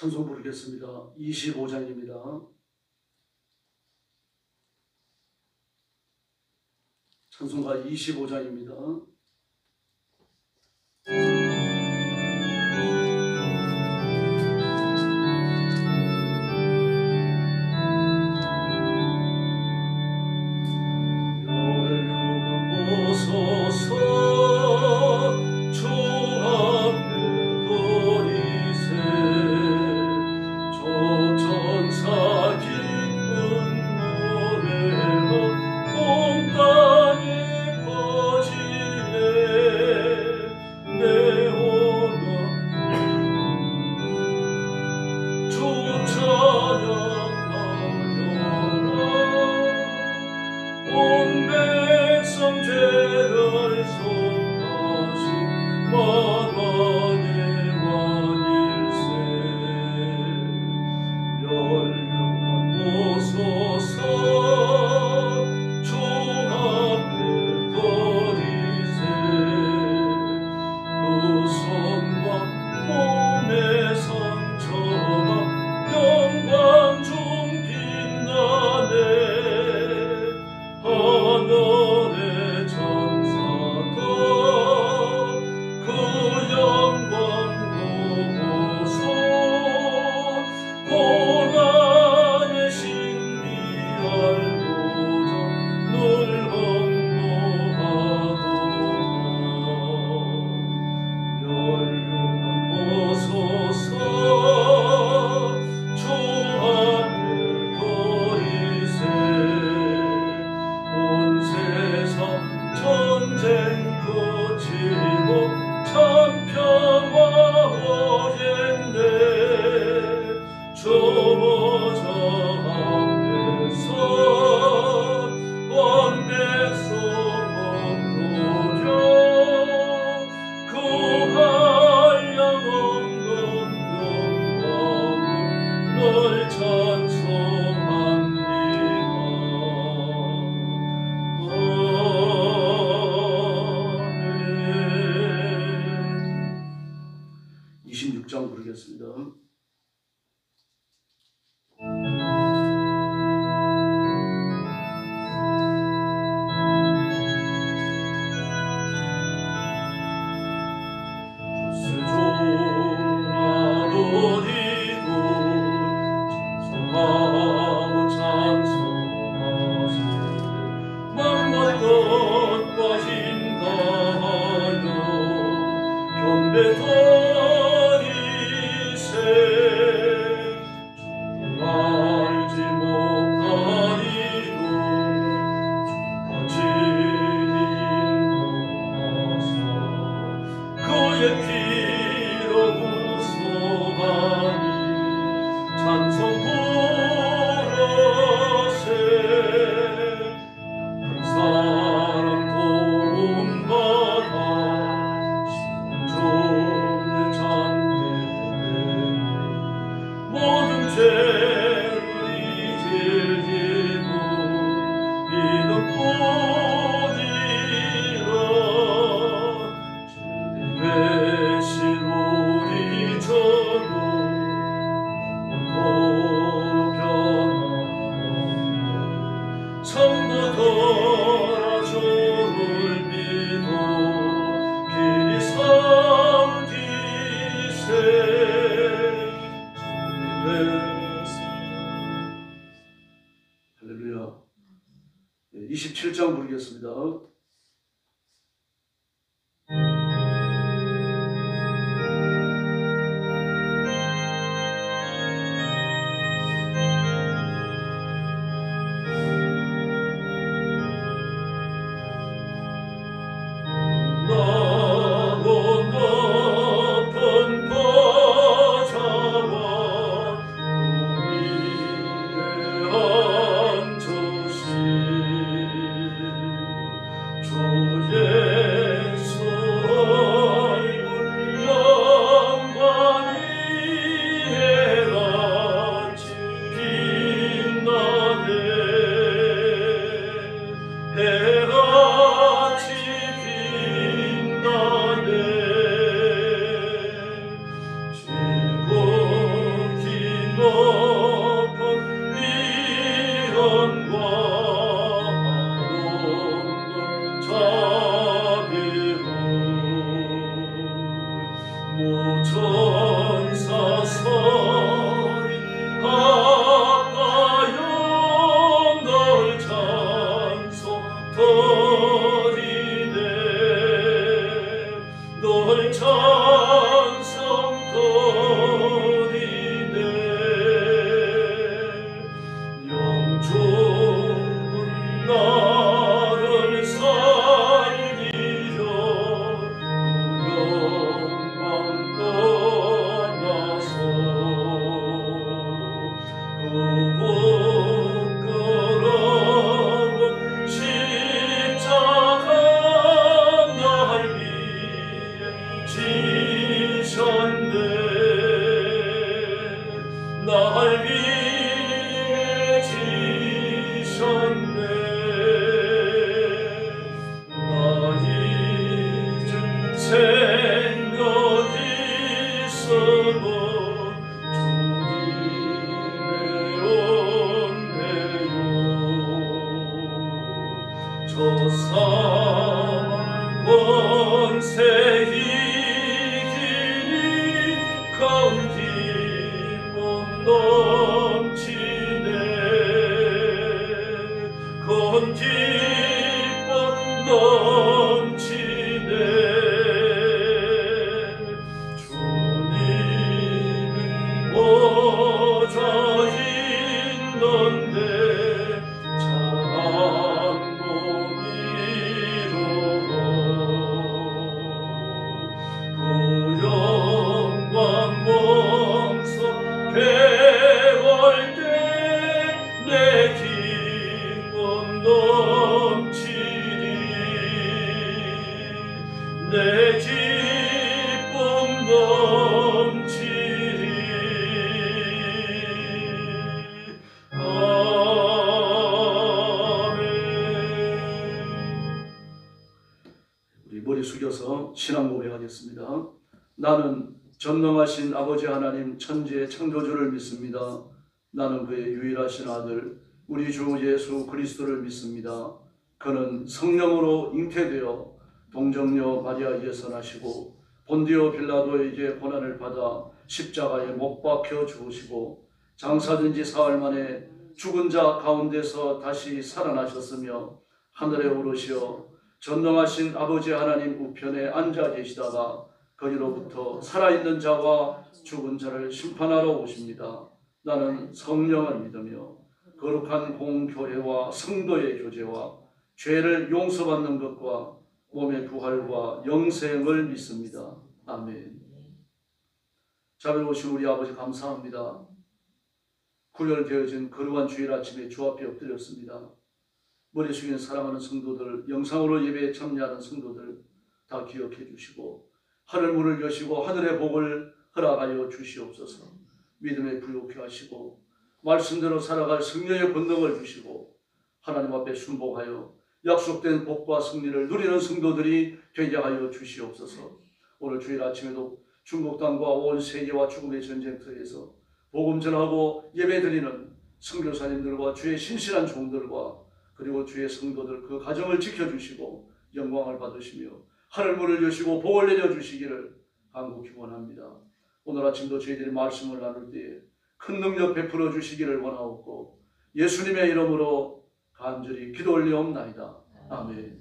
찬송 부르겠습니다. 25장입니다. 찬송가 25장입니다. 부르겠습니다. 할렐루야. 27장 부르겠습니다. 모천사설이 아파요 널 찬송 드리네 널 찬송 드리네 영존은 나를 살리려 그 영광 떠나서 그 부끄러운 십자가 날 위해 지셨네 날 위해 지셨네 나 이제 생각 있어도 주님의 은혜요 저 사망 권세 이기니 큰 기쁨 넘치네 큰 기쁨 넘치네 주님이 보좌 있는데 찬양곡이로라 그 영광 몸소 배울 때 내 기쁨 넘치리 내 기쁨 넘치리 아멘. 우리 머리 숙여서 신앙 고백하겠습니다. 나는 전능하신 아버지 하나님 천지의 창조주를 믿습니다. 나는 그의 유일하신 아들 우리 주 예수 그리스도를 믿습니다. 그는 성령으로 잉태되어 동정녀 마리아에게서 나시고 본디오 빌라도에게 고난을 받아 십자가에 못 박혀 죽으시고 장사된 지 사흘 만에 죽은 자 가운데서 다시 살아나셨으며 하늘에 오르시어 전능하신 아버지 하나님 우편에 앉아 계시다가 거기로부터 살아있는 자와 죽은 자를 심판하러 오십니다. 나는 성령을 믿으며 거룩한 공교회와 성도의 교제와 죄를 용서받는 것과 몸의 부활과 영생을 믿습니다. 아멘. 자비로우신 우리 아버지 감사합니다. 구별되어진 거룩한 주일 아침에 주 앞에 엎드렸습니다. 머리 숙인 사랑하는 성도들, 영상으로 예배에 참여하는 성도들 다 기억해 주시고 하늘 문을 여시고 하늘의 복을 허락하여 주시옵소서. 믿음에 부요케 하시고 말씀대로 살아갈 승리의 권능을 주시고 하나님 앞에 순복하여 약속된 복과 승리를 누리는 성도들이 되게 하여 주시옵소서. 오늘 주일 아침에도 중국 땅과 온 세계와 죽음의 전쟁터에서 복음 전하고 예배드리는 선교사님들과 주의 신실한 종들과 그리고 주의 성도들 그 가정을 지켜주시고 영광을 받으시며 하늘 문을 여시고 복을 내려주시기를 간곡히 원합니다. 오늘 아침도 저희들이 말씀을 나눌 때에 큰 능력 베풀어 주시기를 원하옵고 예수님의 이름으로 간절히 기도 올리옵나이다. 아멘.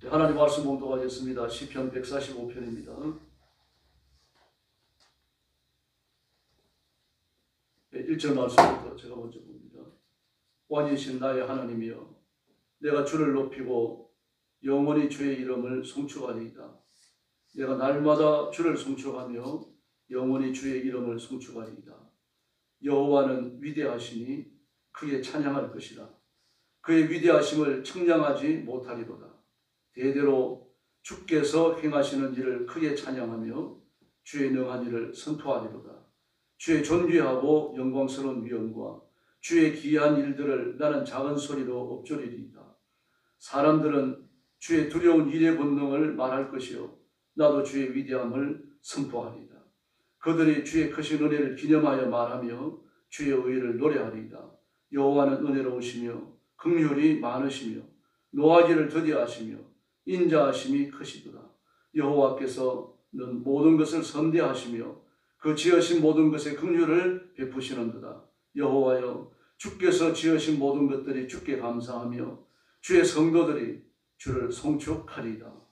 하나님 말씀 봉독하겠습니다. 시편 145편입니다. 1절 말씀부터 제가 먼저 봅니다. 왕이신 나의 하나님이여 내가 주를 높이고 영원히 주의 이름을 송축하리이다. 내가 날마다 주를 송축하며 영원히 주의 이름을 송축하리이다. 여호와는 위대하시니 그의 찬양할 것이라. 그의 위대하심을 청량하지 못하리로다. 대대로 주께서 행하시는 일을 크게 찬양하며 주의 능한 일을 선포하리로다. 주의 존귀하고 영광스러운 위엄과 주의 기이한 일들을 나는 작은 소리로 엎조리리이다. 사람들은 주의 두려운 일의 본능을 말할 것이요 나도 주의 위대함을 선포하리이다. 그들이 주의 크신 은혜를 기념하여 말하며 주의 의를 노래하리이다. 여호와는 은혜로우시며 긍휼이 많으시며 노하기를 더디하시며 인자하심이 크시도다. 여호와께서 모든 것을 선대하시며 그 지으신 모든 것에 긍휼을 베푸시는도다. 여호와여, 주께서 지으신 모든 것들이 주께 감사하며 주의 성도들이 주를 송축하리이다.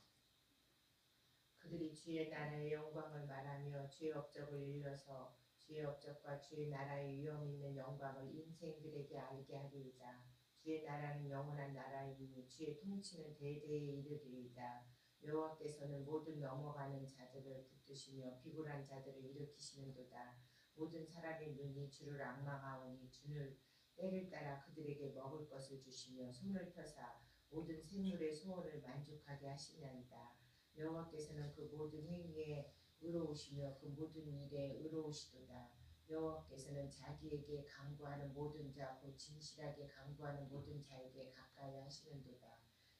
그들이 주의 나라의 영광을 말하며 주의 업적을 일러서 주의 업적과 주의 나라의 위엄 있는 영광을 인생들에게 알게 하리이다. 주의 나라는 영원한 나라이니 주의 통치는 대대에 이르리이다. 여호와께서는 모든 넘어가는 자들을 붙드시며 비굴한 자들을 일으키시는도다. 모든 사람의 눈이 주를 앙망하오니 주는 때를 따라 그들에게 먹을 것을 주시며 손을 펴사 모든 생물의 소원을 만족하게 하시나이다. 여호와께서는 그 모든 행위에 의로우시며 그 모든 일에 의로우시도다. 여호와께서는 자기에게 간구하는 모든 자 곧 진실하게 간구하는 모든 자에게 가까이 하시는도다.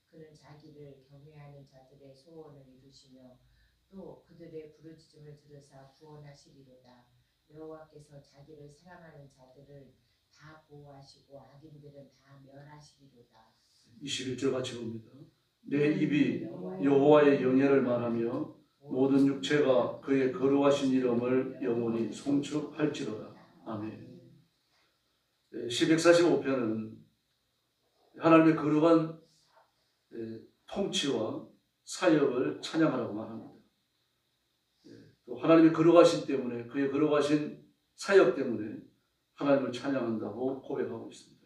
그는 자기를 경외하는 자들의 소원을 이루시며 또 그들의 부르짖음을 들으사 구원하시리로다. 여호와께서 자기를 사랑하는 자들을 다 보호하시고 악인들은 다 멸하시리로다. 21절 같이 봅니다. 내 입이 여호와의 영예를 말하며 모든 육체가 그의 거룩하신 이름을 영원히 송축할지로다. 아멘. 1145편은 하나님의 거룩한 통치와 사역을 찬양하라고 말합니다. 또 하나님의 거룩하신 때문에, 그의 거룩하신 사역 때문에 하나님을 찬양한다고 고백하고 있습니다.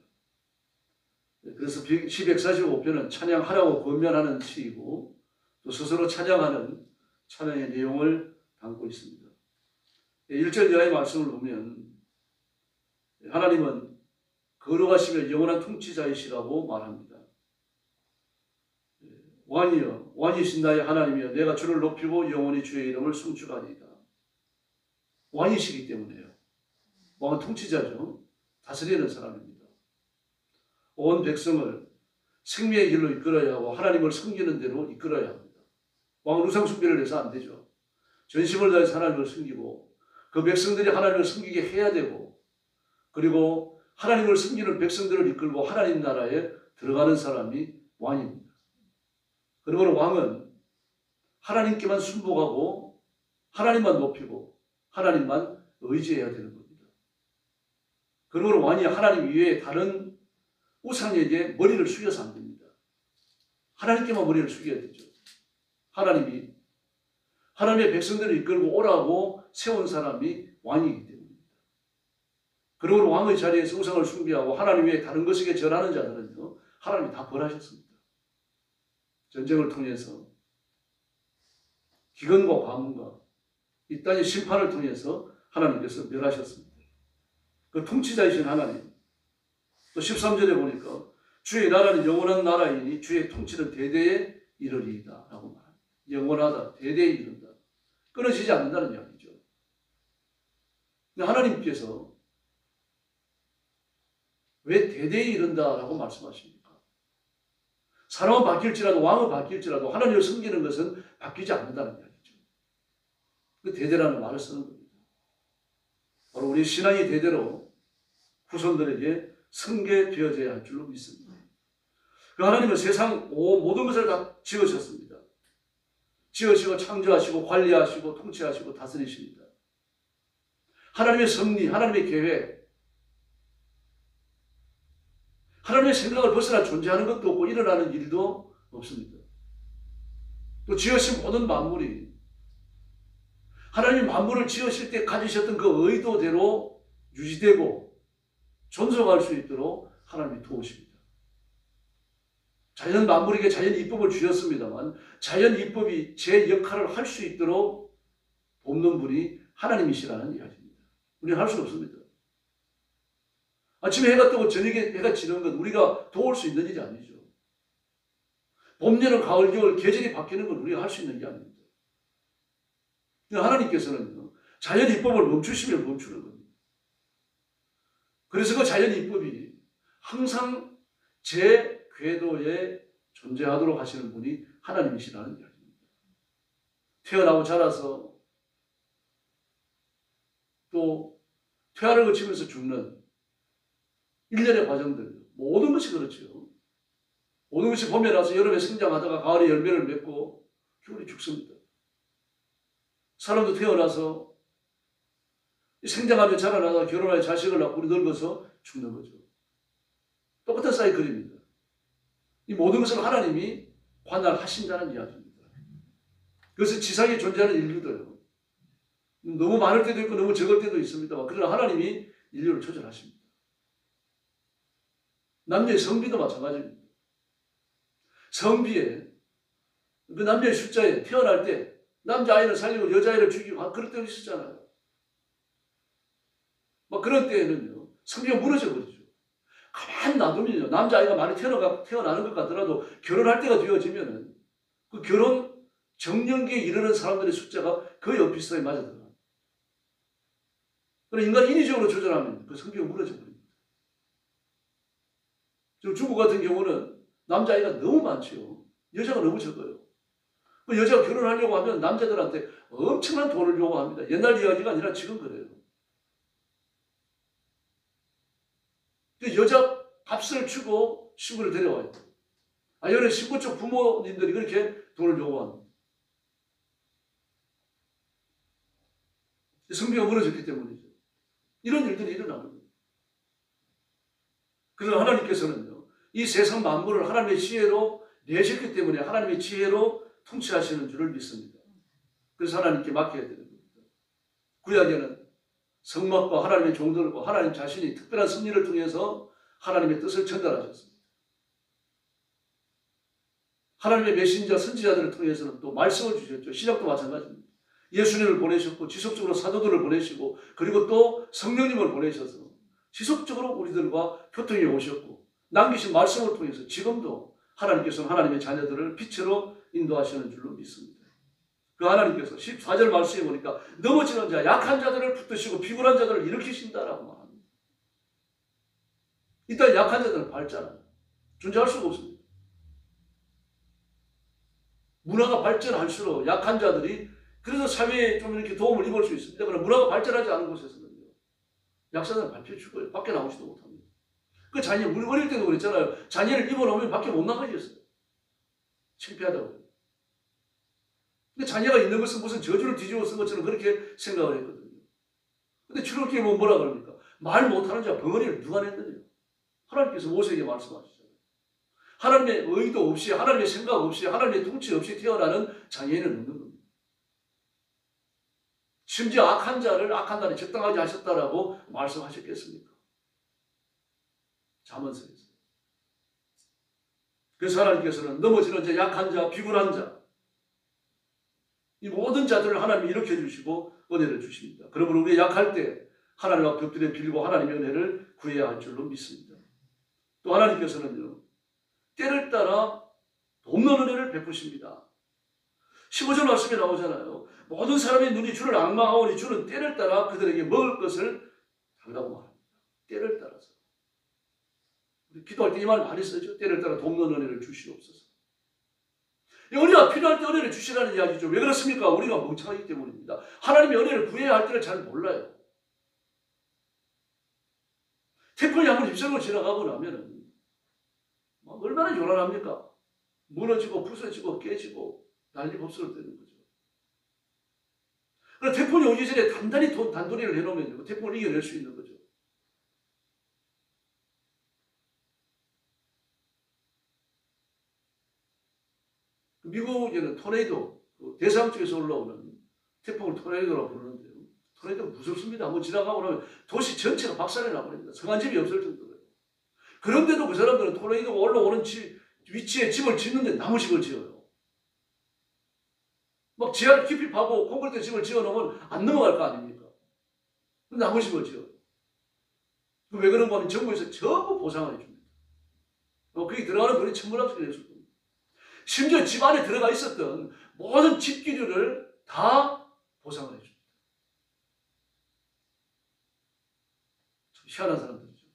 그래서 1145편은 찬양하라고 권면하는 시이고 또 스스로 찬양하는 찬양의 내용을 담고 있습니다. 1절 이하의 말씀을 보면 하나님은 거룩하시며 영원한 통치자이시라고 말합니다. 왕이여, 왕이신 나의 하나님이여, 내가 주를 높이고 영원히 주의 이름을 송축하리이다. 왕이시기 때문에요. 왕은 통치자죠. 다스리는 사람입니다. 온 백성을 생명의 길로 이끌어야 하고 하나님을 섬기는 대로 이끌어야 합니다. 왕은 우상 숭배를 해서 안 되죠. 전심을 다해서 하나님을 섬기고 그 백성들이 하나님을 섬기게 해야 되고, 그리고 하나님을 섬기는 백성들을 이끌고 하나님 나라에 들어가는 사람이 왕입니다. 그러므로 왕은 하나님께만 순복하고 하나님만 높이고 하나님만 의지해야 되는 겁니다. 그러므로 왕이 하나님 이외에 다른 우상에게 머리를 숙여서 안 됩니다. 하나님께만 머리를 숙여야 되죠. 하나님이 하나님의 백성들을 이끌고 오라고 세운 사람이 왕이기 때문입니다. 그러므로 왕의 자리에서 우상을 숭배하고 하나님 외에 다른 것에게 절하는 자들은요, 하나님이 다 벌하셨습니다. 전쟁을 통해서 기근과 과문과 이 땅의 심판을 통해서 하나님께서 멸하셨습니다. 그 통치자이신 하나님, 또 13절에 보니까 주의 나라는 영원한 나라이니 주의 통치는 대대에 이르리이다 라고 말합니다. 영원하다, 대대에 이른다, 끊어지지 않는다는 이야기죠. 근데 하나님께서 왜 대대에 이른다라고 말씀하십니까? 사람은 바뀔지라도 왕은 바뀔지라도 하나님을 섬기는 것은 바뀌지 않는다는 이야기죠. 그 대대라는 말을 쓰는 겁니다. 바로 우리 신앙이 대대로 후손들에게 승계되어져야 할 줄로 믿습니다. 그 하나님은 세상 모든 것을 다 지으셨습니다. 지으시고 창조하시고 관리하시고 통치하시고 다스리십니다. 하나님의 섭리, 하나님의 계획, 하나님의 생각을 벗어나 존재하는 것도 없고 일어나는 일도 없습니다. 또 지으신 모든 만물이 하나님 만물을 지으실 때 가지셨던 그 의도대로 유지되고 존속할 수 있도록 하나님이 도우십니다. 자연 만물에게 자연 이법을 주셨습니다만 자연 이법이 제 역할을 할 수 있도록 돕는 분이 하나님이시라는 이야기입니다. 우리는 할 수 없습니다. 아침에 해가 뜨고 저녁에 해가 지는 건 우리가 도울 수 있는 일이 아니죠. 봄, 여름, 가을, 겨울 계절이 바뀌는 건 우리가 할 수 있는 게 아닙니다. 하나님께서는 자연 이법을 멈추시면 멈추는 겁니다. 그래서 그 자연 이법이 항상 제 궤도에 존재하도록 하시는 분이 하나님이시라는 이야기입니다. 태어나고 자라서 또 태아를 거치면서 죽는 일련의 과정들, 모든 것이 그렇죠. 모든 것이 봄에 나서 여름에 성장하다가 가을에 열매를 맺고 겨울에 죽습니다. 사람도 태어나서 생장하며 자라나서 결혼하여 자식을 낳고 우리 늙어서 죽는 거죠. 똑같은 사이클입니다. 이 모든 것을 하나님이 관할하신다는 이야기입니다. 그래서 지상에 존재하는 인류도요. 너무 많을 때도 있고 너무 적을 때도 있습니다. 그러나 하나님이 인류를 조절하십니다. 남녀의 성비도 마찬가지입니다. 성비에 그 남녀의 숫자에 태어날 때 남자아이를 살리고 여자아이를 죽이고 그럴 때도 있었잖아요. 막 그런 때에는요. 성비가 무너져 버리죠. 가만히 놔두면요. 남자아이가 많이 태어나는 것 같더라도 결혼할 때가 되어지면은 그 결혼 정년기에 이르는 사람들의 숫자가 거의 엇비슷하게 맞아들어요. 그러나 인간이 인위적으로 조절하면 그 성비가 무너져 버립니다. 지금 중국 같은 경우는 남자아이가 너무 많죠. 여자가 너무 적어요. 그 여자가 결혼하려고 하면 남자들한테 엄청난 돈을 요구합니다. 옛날 이야기가 아니라 지금 그래요. 여자 값을 주고 신부를 데려와요. 이거는 신부 쪽 부모님들이 그렇게 돈을 요구합니다. 성비가 무너졌기 때문이죠. 이런 일들이 일어나는 거예요. 그래서 하나님께서는요, 이 세상 만물을 하나님의 지혜로 내셨기 때문에 하나님의 지혜로 통치하시는 줄을 믿습니다. 그래서 하나님께 맡겨야 되는 겁니다. 구약에는 성막과 하나님의 종들과 하나님 자신이 특별한 섭리를 통해서 하나님의 뜻을 전달하셨습니다. 하나님의 메신저 선지자들을 통해서는 또 말씀을 주셨죠. 신약도 마찬가지입니다. 예수님을 보내셨고 지속적으로 사도들을 보내시고 그리고 또 성령님을 보내셔서 지속적으로 우리들과 교통해 오셨고 남기신 말씀을 통해서 지금도 하나님께서는 하나님의 자녀들을 빛으로 인도하시는 줄로 믿습니다. 그 하나님께서 14절 말씀에 보니까 넘어지는 자, 약한 자들을 붙드시고 비굴한 자들을 일으키신다라고 말합니다. 일단 약한 자들은 밝잖아요. 존재할 수가 없습니다. 문화가 발전할수록 약한 자들이 그래서 사회에 좀 이렇게 도움을 입을 수 있습니다. 그러나 문화가 발전하지 않은 곳에서는요. 약사들은 밟혀 죽어요. 밖에 나오지도 못합니다. 그 자녀, 우리 어릴 때도 그랬잖아요. 자녀를 입어놓으면 밖에 못 나가겠어요. 창피하다고요. 근데 자녀가 있는 것은 무슨 저주를 뒤집어 쓴 것처럼 그렇게 생각을 했거든요. 근데 출애굽기에 뭐라 그럽니까? 말 못하는 자 벙어리를 누가 냈느냐? 하나님께서 모세에게 말씀하시잖아요. 하나님의 의도 없이, 하나님의 생각 없이, 하나님의 통치 없이 태어나는 장애인은 없는 겁니다. 심지어 악한 자를 악한 날에 적당하게 하셨다라고 말씀하셨겠습니까? 잠언서에서. 그래서 하나님께서는 넘어지는 자, 약한 자, 비굴한 자, 이 모든 자들을 하나님이 일으켜 주시고 은혜를 주십니다. 그러므로 우리가 약할 때 하나님 앞에 엎드려 빌고 하나님의 은혜를 구해야 할 줄로 믿습니다. 또 하나님께서는요, 때를 따라 돕는 은혜를 베푸십니다. 15절 말씀에 나오잖아요. 모든 사람의 눈이 주를 앙망하오니 주는 때를 따라 그들에게 먹을 것을 달라고 말합니다. 때를 따라서. 우리 기도할 때 이 말 많이 쓰죠. 때를 따라 돕는 은혜를 주시옵소서. 은혜가 필요할 때 은혜를 주시라는 이야기죠. 왜 그렇습니까? 우리가 멍청하기 때문입니다. 하나님의 은혜를 구해야 할 때를 잘 몰라요. 태풍이 한번 입술로 지나가고 나면은 얼마나 요란합니까? 무너지고 부서지고 깨지고 난리법석을 되는 거죠. 그럼 태풍이 오기 전에 단단히 단도리를 해놓으면 태풍을 이겨낼 수 있는 거죠. 미국에는 토네이도, 대서양 쪽에서 올라오는 태풍을 토네이도라고 부르는데요. 토네이도가 무섭습니다. 한번 지나가고 나면 도시 전체가 박살이 나버립니다. 성한 집이 없을 정도로요. 그런데도 그 사람들은 토네이도가 올라오는 위치에 집을 짓는데 나무집을 지어요. 막 지하를 깊이 파고 콘크리트 집을 지어놓으면 안 넘어갈 거 아닙니까? 나무집을 지어요. 왜 그런가 하면 정부에서 전부 보상을 해줍니다. 거기 들어가는 돈이 천문학적이 됐을 겁니다. 심지어 집 안에 들어가 있었던 모든 집기류를 다 보상을 해줍니다. 참 희한한 사람들이죠.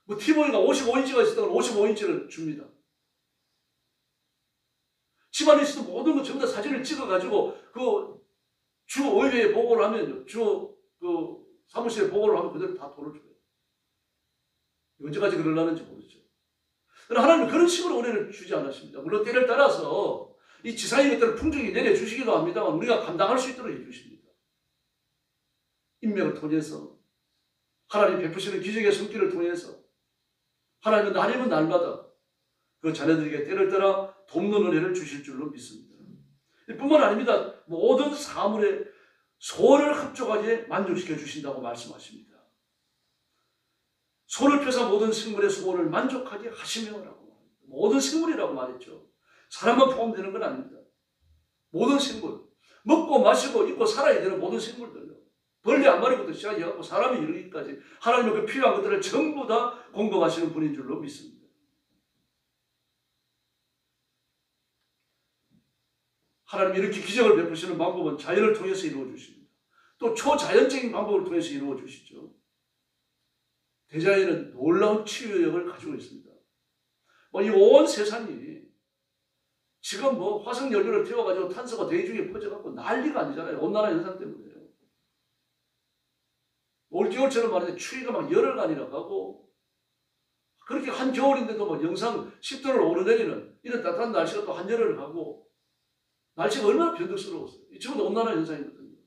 뭐 티모이가 55인치가 있었다면 55인치를 줍니다. 집 안에 있었던 모든 거 전부 다 사진을 찍어가지고 그 주 의회에 보고를 하면 그 사무실에 보고를 하면 그대로 다 돈을 줘요. 언제까지 그러려는지 모르죠. 그러나 하나님은 그런 식으로 은혜를 주지 않았습니다. 물론 때를 따라서 이 지상의 것들을 풍족히 내려주시기도 합니다만 우리가 감당할 수 있도록 해주십니다. 인맥을 통해서 하나님 베푸시는 기적의 손길을 통해서 하나님은 날이면 날마다 그 자녀들에게 때를 따라 돕는 은혜를 주실 줄로 믿습니다. 뿐만 아닙니다. 모든 사물의 소원을 흡족하게 만족시켜 주신다고 말씀하십니다. 손을 펴서 모든 생물의 소원을 만족하게 하시며라고. 모든 생물이라고 말했죠. 사람만 포함되는 건 아닙니다. 모든 생물, 먹고 마시고 입고 살아야 되는 모든 생물들요. 벌레 한 마리부터 시작해서 사람이 이르기까지 하나님의 그 필요한 것들을 전부 다 공급하시는 분인 줄로 믿습니다. 하나님이 이렇게 기적을 베푸시는 방법은 자연을 통해서 이루어 주십니다. 또 초자연적인 방법을 통해서 이루어 주시죠. 대자연은 놀라운 치유력을 가지고 있습니다. 이 온 세상이 지금 화석 연료를 태워가지고 탄소가 대중에 퍼져갖고 난리가 아니잖아요. 온난화 현상 때문에요. 올겨울처럼 말이죠. 추위가 막 열흘간이나 가고 그렇게 한겨울인데도 영상 10도를 오르내리는 이런 따뜻한 날씨가 또 한여름을 가고 날씨가 얼마나 변덕스러웠어요. 이 전부 다 온난화 현상이거든요.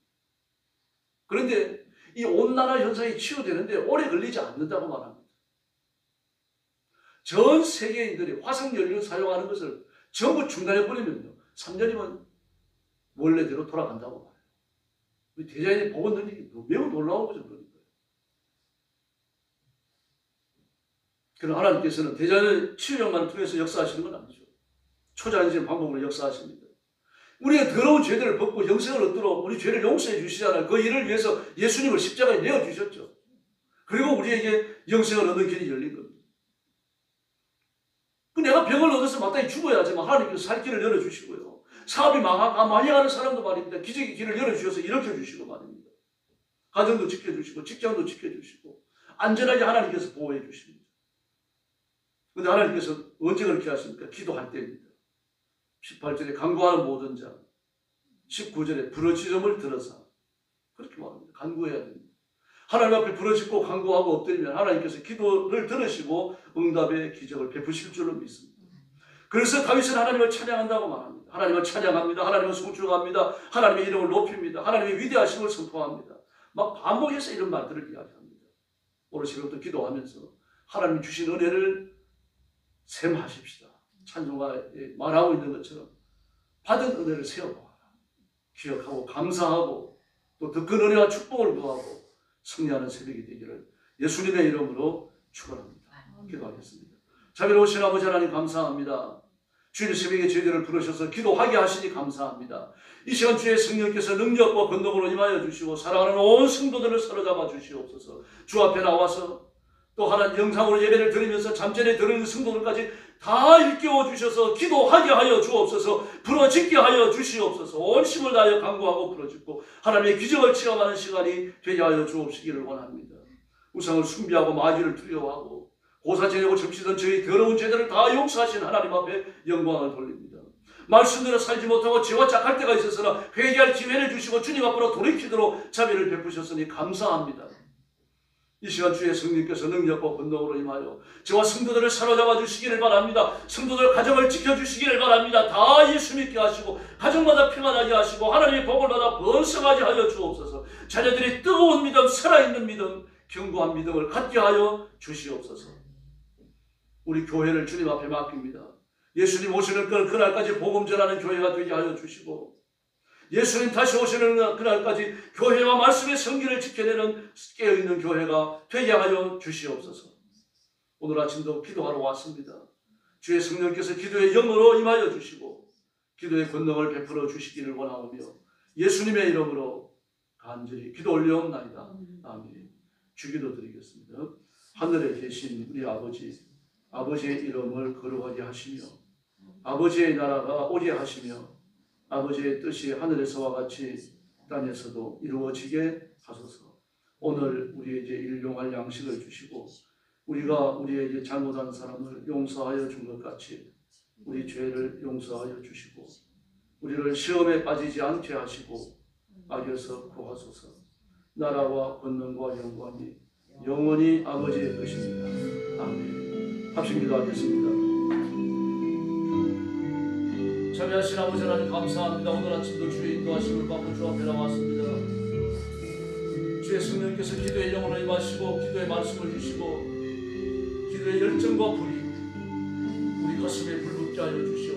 그런데 이 온난화 현상이 치유되는데 오래 걸리지 않는다고 말합니다. 전 세계인들이 화석연료 사용하는 것을 전부 중단해버리면요. 3년이면 원래대로 돌아간다고 말해요. 우리 대자연의 보건 능력이 매우 놀라운 거죠. 그러니까. 그러나 하나님께서는 대자연의 치유력만을 통해서 역사하시는 건 아니죠. 초자연적인 방법으로 역사하십니다. 우리의 더러운 죄들을 벗고 영생을 얻도록 우리 죄를 용서해 주시잖아요. 그 일을 위해서 예수님을 십자가에 내어주셨죠. 그리고 우리에게 영생을 얻는 길이 열린 겁니다. 내가 병을 얻어서 마땅히 죽어야 하지만 하나님께서 살 길을 열어주시고요. 사업이 망해가는 사람도 말입니다. 기적의 길을 열어주셔서 일으켜주시고 말입니다. 가정도 지켜주시고 직장도 지켜주시고 안전하게 하나님께서 보호해 주십니다. 그런데 하나님께서 언제 그렇게 하십니까? 기도할 때입니다. 18절에 간구하는 모든 자, 19절에 부르짖음을 들어서 그렇게 말합니다. 간구해야 됩니다. 하나님 앞에 부르짖고 간구하고 엎드리면 하나님께서 기도를 들으시고 응답의 기적을 베푸실 줄로 믿습니다. 그래서 다윗은 하나님을 찬양한다고 말합니다. 하나님을 찬양합니다. 하나님을 송축합니다. 하나님의 이름을 높입니다. 하나님의 위대하심을 선포합니다. 막 반복해서 이런 말들을 이야기합니다. 오늘 지금부터 기도하면서 하나님이 주신 은혜를 샘하십시다. 찬송가에 말하고 있는 것처럼 받은 은혜를 세워보아라. 기억하고 감사하고 또 더 큰 은혜와 축복을 구하고 승리하는 새벽이 되기를 예수님의 이름으로 축원합니다. 기도하겠습니다. 자비로우신 아버지 하나님 감사합니다. 주일 새벽에 저희들을 부르셔서 기도하게 하시니 감사합니다. 이 시간 주의 성령께서 능력과 권능으로 임하여 주시고 사랑하는 온 성도들을 사로잡아 주시옵소서. 주 앞에 나와서 또 하나님 영상으로 예배를 드리면서 잠전에 들은 성도들까지 다 일깨워 주셔서 기도하게 하여 주옵소서. 부르짖게 하여 주시옵소서. 온 힘을 다하여 간구하고 부르짖고 하나님의 기적을 체험하는 시간이 되게 하여 주옵시기를 원합니다. 우상을 숭배하고 마귀를 두려워하고 고사 지내고 점치던 저희 더러운 죄들을 다 용서하신 하나님 앞에 영광을 돌립니다. 말씀대로 살지 못하고 죄와 짝할 때가 있어서나 회개할 기회를 주시고 주님 앞으로 돌이키도록 자비를 베푸셨으니 감사합니다. 이 시간 주의 성령께서 능력과 권능으로 임하여 저와 성도들을 사로잡아 주시기를 바랍니다. 성도들 가정을 지켜주시기를 바랍니다. 다 예수 믿게 하시고 가정마다 평안하게 하시고 하나님의 복을 받아 번성하게 하여 주옵소서. 자녀들이 뜨거운 믿음, 살아있는 믿음, 견고한 믿음을 갖게 하여 주시옵소서. 우리 교회를 주님 앞에 맡깁니다. 예수님 오시는 그날까지 복음 전하는 교회가 되게 하여 주시고 예수님 다시 오시는 그날까지 교회와 말씀의 성기를 지켜내는 깨어있는 교회가 되게 하여 주시옵소서. 오늘 아침도 기도하러 왔습니다. 주의 성령께서 기도의 영으로 임하여 주시고 기도의 권능을 베풀어 주시기를 원하오며 예수님의 이름으로 간절히 기도 올려옵나이다. 아멘. 주기도 드리겠습니다. 하늘에 계신 우리 아버지, 아버지의 이름을 거룩하게 하시며 아버지의 나라가 오게 하시며 아버지의 뜻이 하늘에서와 같이 땅에서도 이루어지게 하소서. 오늘 우리에게 일용할 양식을 주시고 우리가 우리에게 잘못한 사람을 용서하여 준 것 같이 우리 죄를 용서하여 주시고 우리를 시험에 빠지지 않게 하시고 악에서 구하소서. 나라와 권능과 영광이 영원히 아버지의 것입니다. 아멘. 합심 기도하겠습니다. 자비하신 아버지 하나님 감사합니다. 오늘 아침도 주의 인도하심을 받고 주 앞에 나왔습니다. 주의 성령께서 기도의 영혼을 임하시고 기도의 말씀을 주시고 기도의 열정과 불이 우리 가슴에 불붙게 하여 주시옵소서.